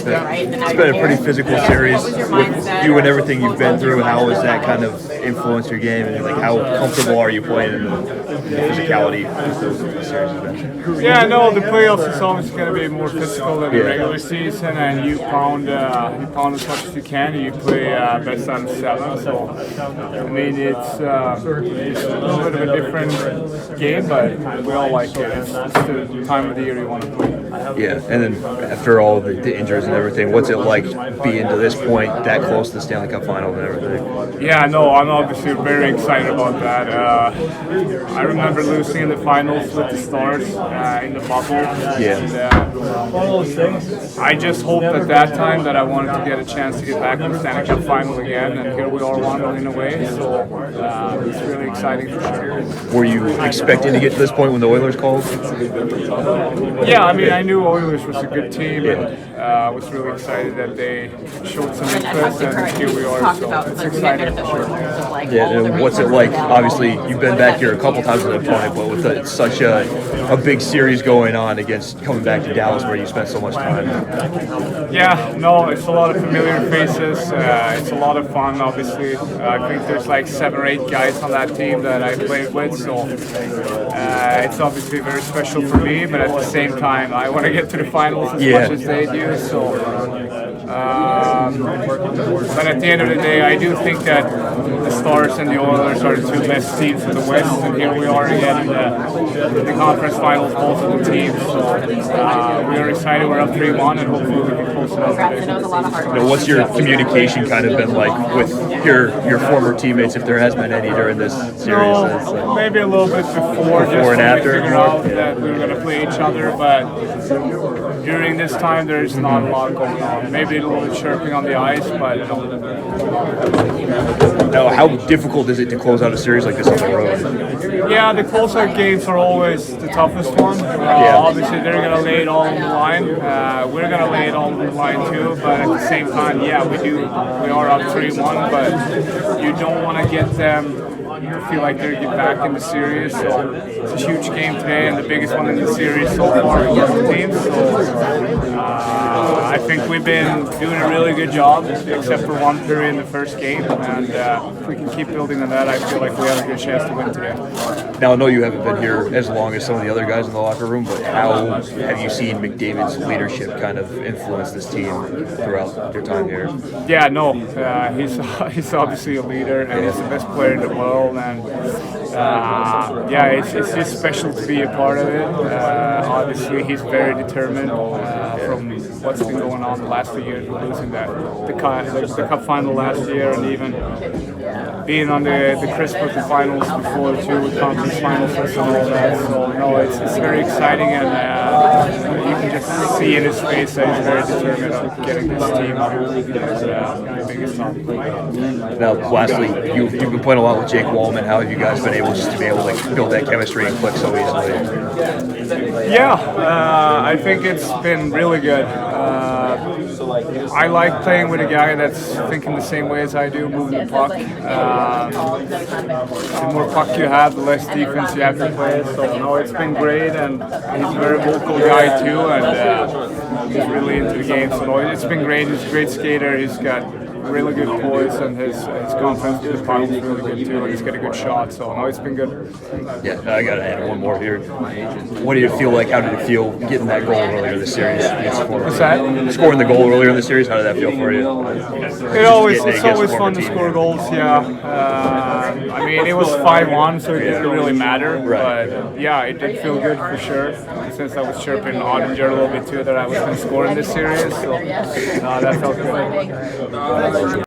It's been a pretty physical series with you and everything you've been through. How has that kind of influenced your game, and like how comfortable are you playing in the physicality the series has been? Yeah, no, the playoffs is always going to be more physical than the regular season, and you pound as much as you can. And you play best out of 7, so I mean it's a little bit of a different game, but we all like it. It's the time of the year you want to play. Yeah, and then after all the injuries and everything, what's it like being to this point, that close to the Stanley Cup final and everything? Yeah, no, I'm obviously very excited about that. I remember losing in the finals with the Stars in the bubble. Yeah. And, I just hoped at that time that I wanted to get a chance to get back to the Stanley Cup final again, and here we are 1-0 away, so it's really exciting for sure. Were you expecting to get to this point when the Oilers called? Yeah, I mean, I knew Oilers was a good team, and I was really excited that they showed some interest, and here we are, so it's exciting for sure. Yeah, and what's it like? Obviously, you've been back here a couple times as an opponent, but with such a big series going on against coming back to Dallas where you spent so much time. Yeah, no, it's a lot of familiar faces. It's a lot of fun, obviously. I think there's like 7 or 8 guys on that team that I played with, so it's obviously very special for me, but at the same time, I want to get to the finals as much as they do, so... but at the end of the day, I do think that the Stars and the Oilers are the 2 best teams in the West, and here we are again in the conference finals, both of the teams. So we are excited. We're up 3-1, and hopefully we can close it out. What's your communication kind of been like with your former teammates, if there has been any during this series? No, maybe a little bit before just and after. Figure out that we were going to play each other, but during this time there's not a lot going on. Maybe a little bit chirping on the ice, but Now, how difficult is it to close out a series like this on the road? Yeah, the closeout games are always the toughest one. Obviously, they're going to lay it all on the line. We're going to lay it all on the line too, but at the same time, yeah, we are up 3-1, but you don't want to get them to feel like they're getting back in the series. So it's a huge game today, and the biggest one in the series so far for both teams. So I think we've been doing a really good job, except for one period in the first game, and if we can keep building on that, I feel like we have a good chance to win today. Now, I know you haven't been here as long as some of the other guys in the locker room, but how have you seen McDavid's leadership kind of influence this team throughout your time here? Yeah, no, he's obviously a leader, and he's the best player in the world, and yeah, it's just special to be a part of it. Obviously, he's very determined from what's been going on the last few years, losing the cup final last year, and even being on the crisp of the finals before too, with conference finals and all that. So no, it's very exciting, and you can just see in his face that he's very determined on getting this team the biggest time. Now, lastly, you've been playing a lot with Jake Wallman. How have you guys been able to build that chemistry and click so easily? Yeah, I think it's been really good. I like playing with a guy that's thinking the same way as I do, moving the puck. The more puck you have, the less defense you have to play. So no, it's been great, and he's a very vocal guy too, and he's really into the game. So no, it's been great. He's a great skater. He's got really good poise, and his confidence with the puck is really good too. He's got a good shot, so no, it's been good. Yeah, I got to add one more here. What did it feel like? How did it feel getting that goal earlier in the series? What's that? Scoring the goal earlier in the series, how did that feel for you? It's always fun to score goals, yeah. I mean, it was 5-1, so it didn't really matter. Right. But yeah, it did feel good for sure. Since I was chirping Oettinger a little bit too that I was going to score in this series, so that felt good.